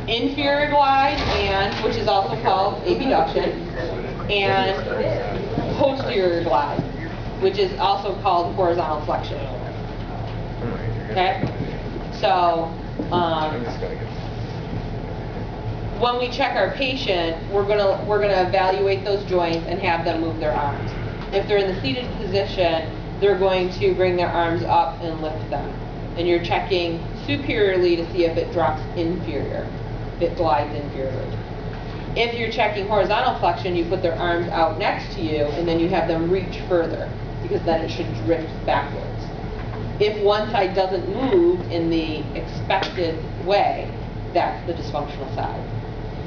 inferior glide, and which is also called abduction, and posterior glide, which is also called horizontal flexion. Okay, so when we check our patient, we're gonna evaluate those joints and have them move their arms. If they're in the seated position, they're going to bring their arms up and lift them, and you're checking superiorly to see if it drops inferior, if it glides inferiorly. If you're checking horizontal flexion, you put their arms out next to you, and then you have them reach further, because then it should drift backwards. If one side doesn't move in the expected way, that's the dysfunctional side.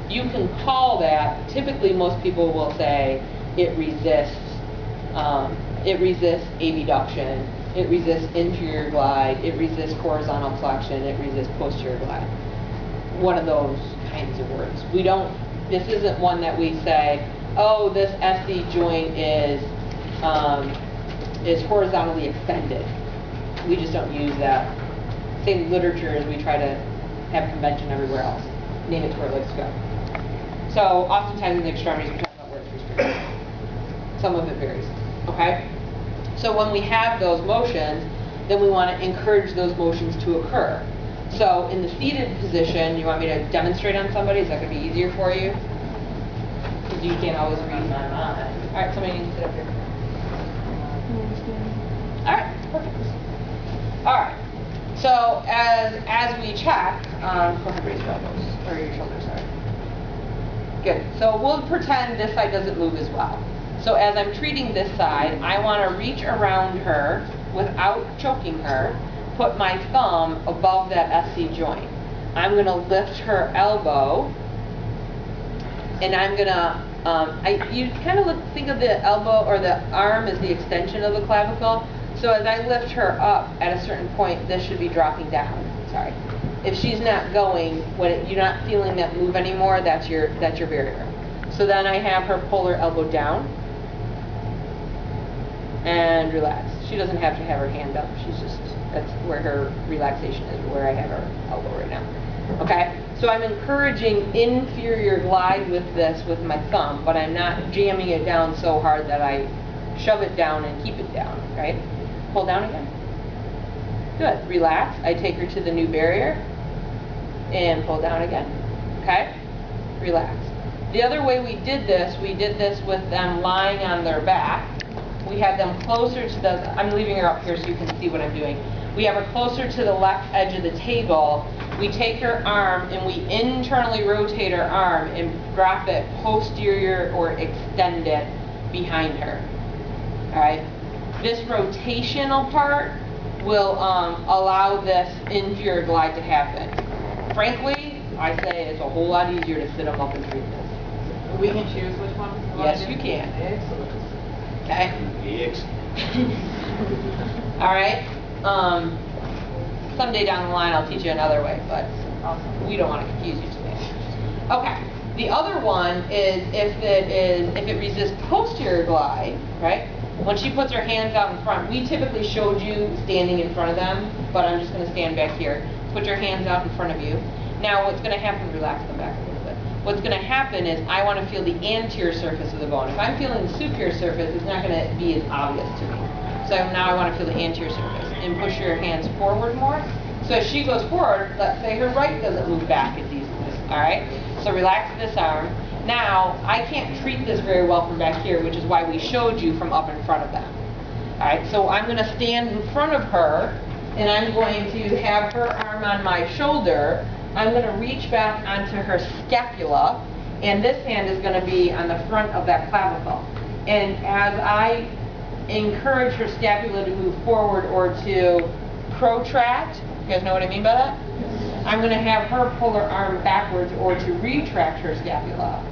You can call that, typically most people will say it resists abduction, it resists inferior glide, it resists horizontal flexion, it resists posterior glide. One of those kinds of words. We don't, this isn't one that we say, oh, this SC joint is horizontally extended. We just don't use that. Same literature as we try to have convention everywhere else. Name it to where it likes to go. So oftentimes in the extremities we talk about where it's restricted. Some of it varies. Okay? So when we have those motions, then we want to encourage those motions to occur. So in the seated position, you want me to demonstrate on somebody? Is that going to be easier for you? Because you can't always read my mind. All right, somebody needs to sit up here. All right, perfect. All right. So as we check, go ahead, raise your elbows or your shoulders. Sorry. Good. So we'll pretend this side doesn't move as well. So as I'm treating this side, I want to reach around her without choking her, put my thumb above that SC joint. I'm going to lift her elbow, and I'm going to, you kind of think of the elbow or the arm as the extension of the clavicle. So as I lift her up at a certain point, this should be dropping down. Sorry. If she's not going, you're not feeling that move anymore, that's your barrier. So then I have her pull her elbow down and relax. She doesn't have to have her hand up. That's where her relaxation is, where I have her elbow right now. Okay? So I'm encouraging inferior glide with this with my thumb, but I'm not jamming it down so hard that I shove it down and keep it down, right? Pull down again. Good. Relax. I take her to the new barrier and pull down again. Okay? Relax. The other way we did this with them lying on their back. We have them closer to the, I'm leaving her up here so you can see what I'm doing. We have her closer to the left edge of the table. We take her arm and we internally rotate her arm and drop it posterior or extend it behind her. Alright? This rotational part will allow this inferior glide to happen. Frankly, I say it's a whole lot easier to sit them up and treat this. We can choose which one? Yes, you can. Excellent. Okay? Excellent. Alright? Someday down the line I'll teach you another way, but we don't want to confuse you today. Okay. The other one is if it resists posterior glide, right? When she puts her hands out in front, we typically showed you standing in front of them, but I'm just going to stand back here. Put your hands out in front of you. Now what's going to happen, relax them back a little bit. What's going to happen is I want to feel the anterior surface of the bone. If I'm feeling the superior surface, it's not going to be as obvious to me. So now I want to feel the anterior surface. And push your hands forward more. So as she goes forward, let's say her right doesn't move back as easily. Alright? So relax this arm. Now, I can't treat this very well from back here, which is why we showed you from up in front of them. Alright, so I'm going to stand in front of her, and I'm going to have her arm on my shoulder. I'm going to reach back onto her scapula, and this hand is going to be on the front of that clavicle. And as I encourage her scapula to move forward or to protract, you guys know what I mean by that? I'm going to have her pull her arm backwards or to retract her scapula.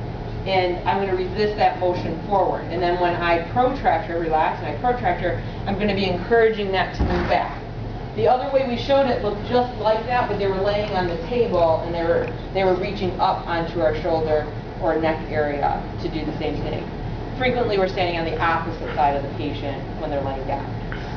And I'm going to resist that motion forward. And then when I protract her, relax, and I protract her, I'm going to be encouraging that to move back. The other way we showed it looked just like that, but they were laying on the table and they were reaching up onto our shoulder or neck area to do the same thing. Frequently we're standing on the opposite side of the patient when they're laying down.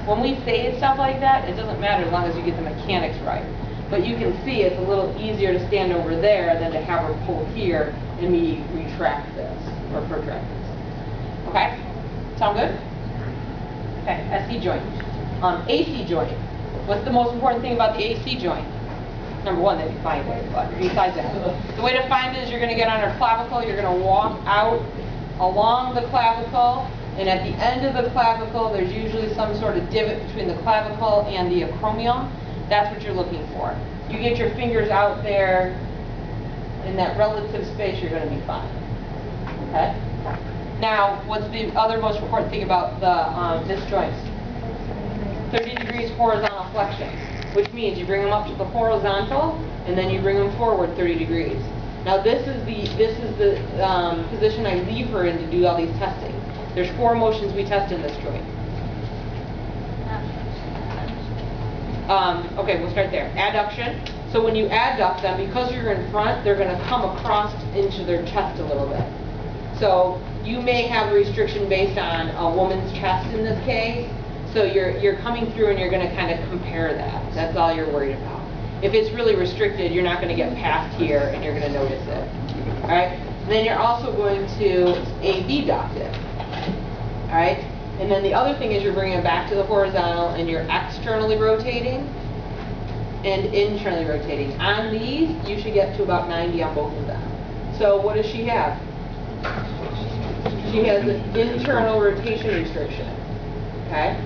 When we say stuff like that, it doesn't matter as long as you get the mechanics right. But you can see it's a little easier to stand over there than to have her pull here and me retract this or protract this. Okay? Sound good? Okay, SC joint. AC joint. What's the most important thing about the AC joint? Number one, that you find it, but besides that. The way to find it is you're going to get on her clavicle, you're going to walk out along the clavicle, and at the end of the clavicle, there's usually some sort of divot between the clavicle and the acromion. That's what you're looking for. You get your fingers out there in that relative space, you're going to be fine. Okay? Now, what's the other most important thing about the disc joints? 30 degrees horizontal flexion, which means you bring them up to the horizontal, and then you bring them forward 30 degrees. Now, this is the position I leave her in to do all these testing. There's 4 motions we test in this joint. Okay, we'll start there. Adduction. So when you adduct them, because you're in front, they're going to come across into their chest a little bit. So you may have a restriction based on a woman's chest in this case. So you're coming through and you're going to kind of compare that. That's all you're worried about. If it's really restricted, you're not going to get past here and you're going to notice it. All right? Then you're also going to abduct it. All right? And then the other thing is you're bringing it back to the horizontal and you're externally rotating and internally rotating. On these, you should get to about 90 on both of them. So what does she have? She has an internal rotation restriction. Okay?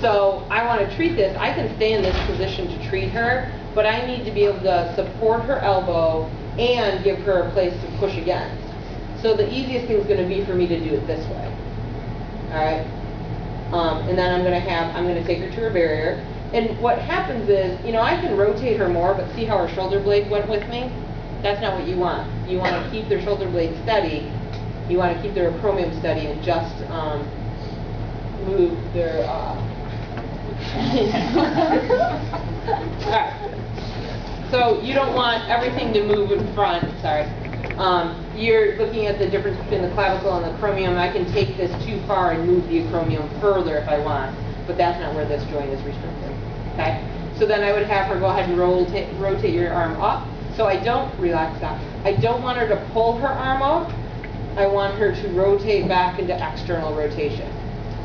So I want to treat this. I can stay in this position to treat her, but I need to be able to support her elbow and give her a place to push against. So the easiest thing is going to be for me to do it this way. All right? And then I'm going to take her to her barrier. And what happens is, you know, I can rotate her more, but see how her shoulder blade went with me? That's not what you want. You want to keep their shoulder blade steady. You want to keep their acromion steady and just move their... Alright. So you don't want everything to move in front. Sorry. You're looking at the difference between the clavicle and the acromion. I can take this too far and move the acromion further if I want, but that's not where this joint is restricted. Okay? So then I would have her go ahead and rotate your arm up. So I don't relax that. I don't want her to pull her arm up. I want her to rotate back into external rotation.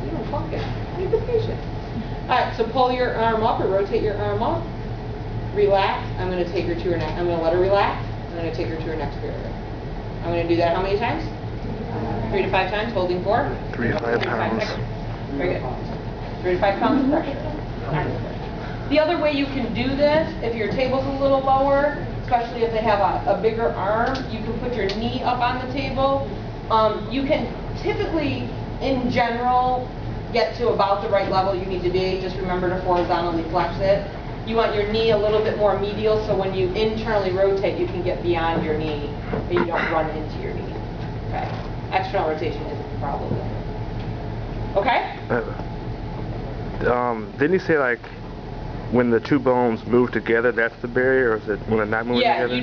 You don't fucking. Be patient. Alright, so pull your arm up or rotate your arm up. Relax. I'm going to take her to her next. I'm going to let her relax. I'm going to take her to her next barrier. I'm going to do that how many times? 3 to 5 times, holding for? 3 to 5 pounds. Very good. 3 to 5 pounds of pressure. The other way you can do this, if your table's a little lower, especially if they have a bigger arm, you can put your knee up on the table. You can typically, in general, get to about the right level you need to be. Just remember to horizontally flex it. You want your knee a little bit more medial, so when you internally rotate, you can get beyond your knee and you don't run into your knee. Okay. External rotation isn't the problem. Okay? Didn't you say, like, when the 2 bones move together, that's the barrier, or is it when they're not moving together? Yeah,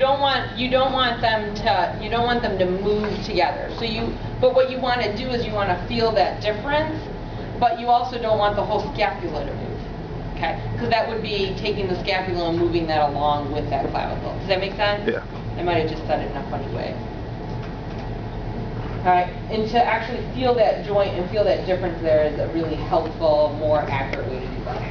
you don't want them to move together. So but what you want to do is you want to feel that difference, but you also don't want the whole scapula to move. Okay? Because that would be taking the scapula and moving that along with that clavicle. Does that make sense? Yeah. I might have just said it in a funny way. Alright, and to actually feel that joint and feel that difference there is a really helpful, more accurate way to do that.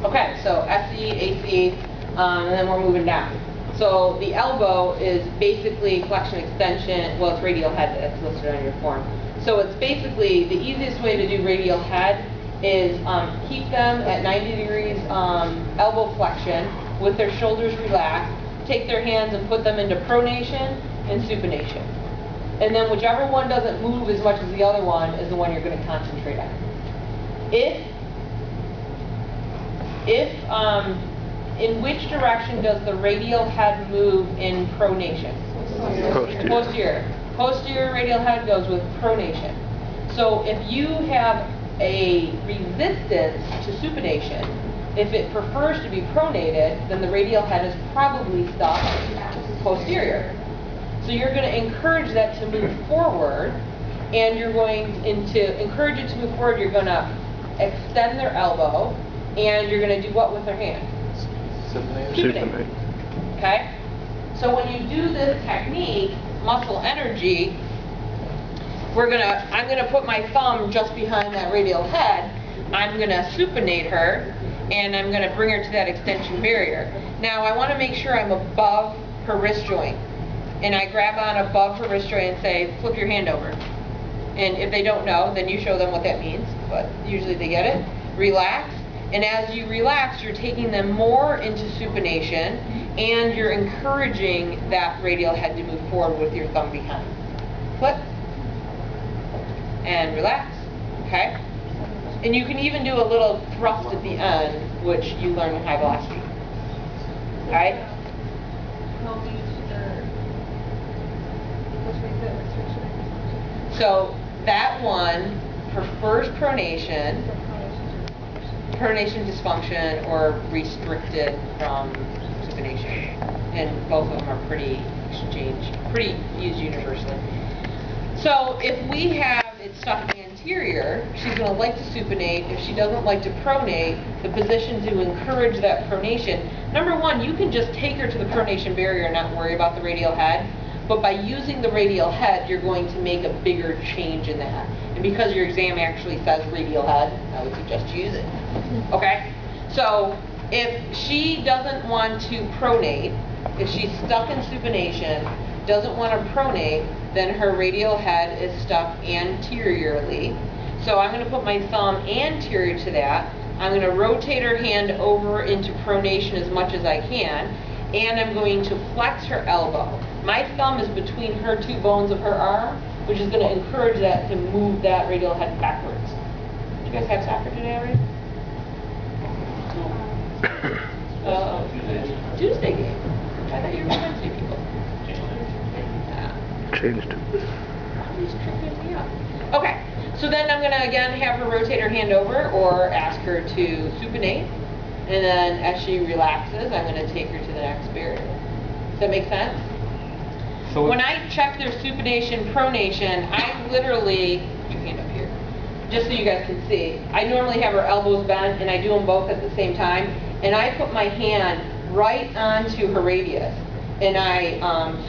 Okay, so SC, AC, and then we're moving down. So the elbow is basically flexion extension, well, it's radial head that's listed on your form. So it's basically, the easiest way to do radial head is keep them at 90 degrees elbow flexion with their shoulders relaxed, take their hands and put them into pronation and supination. And then whichever one doesn't move as much as the other one is the one you're going to concentrate on. In which direction does the radial head move in pronation? Posterior. Posterior. Posterior radial head goes with pronation. So if you have a resistance to supination, if it prefers to be pronated, then the radial head is probably stuck posterior. So you're going to encourage that to move forward, and you're going to encourage it to move forward. You're going to extend their elbow, and you're going to do what with their hand? Supinate. Supinate. Okay? So when you do this technique, muscle energy, I'm gonna put my thumb just behind that radial head. I'm gonna supinate her, and I'm gonna bring her to that extension barrier. Now I want to make sure I'm above her wrist joint, and I grab on above her wrist joint and say, flip your hand over. And if they don't know, then you show them what that means, but usually they get it. Relax, and as you relax, you're taking them more into supination, and you're encouraging that radial head to move forward with your thumb behind. Flip, and relax, okay? And you can even do a little thrust at the end, which you learn in high velocity. Alright? So that one prefers pronation dysfunction, or restricted from supination. And both of them are pretty used universally. So if we have it stuck anterior, she's going to like to supinate. If she doesn't like to pronate, the position to encourage that pronation, number one, you can just take her to the pronation barrier and not worry about the radial head. But by using the radial head, you're going to make a bigger change in that. And because your exam actually says radial head, I would suggest you use it. Okay? So if she doesn't want to pronate, if she's stuck in supination, doesn't want to pronate, then her radial head is stuck anteriorly. So I'm going to put my thumb anterior to that. I'm going to rotate her hand over into pronation as much as I can, and I'm going to flex her elbow. My thumb is between her two bones of her arm, which is going to encourage that to move that radial head backwards. Did you guys have soccer today already? Tuesday game. I thought you were Wednesday people. Changed. Okay, so then I'm going to again have her rotate her hand over, or ask her to supinate, and then as she relaxes, I'm going to take her to the next barrier. Does that make sense? So when I check their supination, pronation, I literally, put your hand up here, just so you guys can see. I normally have her elbows bent, and I do them both at the same time, and I put my hand right onto her radius, and I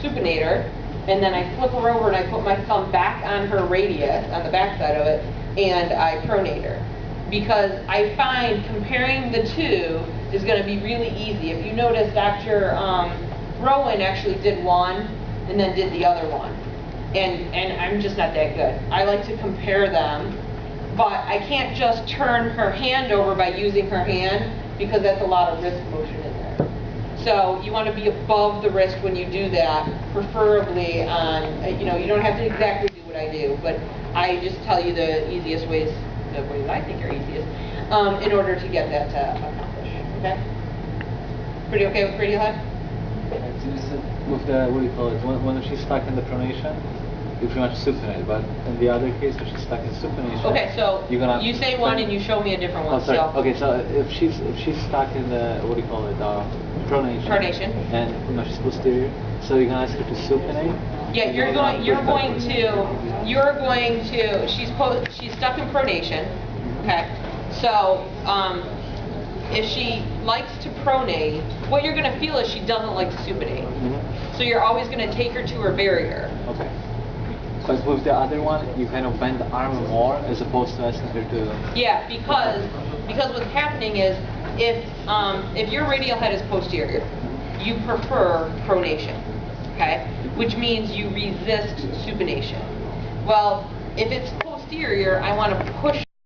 supinate her, and then I flip her over and I put my thumb back on her radius, on the back side of it, and I pronate her. Because I find comparing the two is going to be really easy. If you notice, Dr. Rowan actually did one and then did the other one. And I'm just not that good. I like to compare them, but I can't just turn her hand over by using her hand, because that's a lot of wrist motion in there. So you want to be above the wrist when you do that, preferably on, you don't have to exactly do what I do, but I just tell you the easiest ways, the ways I think are easiest, in order to get that to accomplish. Okay? Pretty okay with radial head? With the, what do you call it, when she's stuck in the pronation, you pretty much supinate, but in the other case, if she's stuck in supination, okay, so you're gonna you say one and you show me a different one. Oh, sorry. So. Okay, so if she's stuck in the, what do you call it, pronation, and pretty much she's posterior, so you're gonna ask her to supinate. Yeah, you're going to. She's stuck in pronation. Okay, so if she likes to pronate, what you're going to feel is she doesn't like to supinate. So you're always going to take her to her barrier. Okay. But with the other one, you kind of bend the arm more as opposed to asking her to. Yeah, because what's happening is if your radial head is posterior, you prefer pronation. Okay, which means you resist supination. Well, if it's posterior, I want to push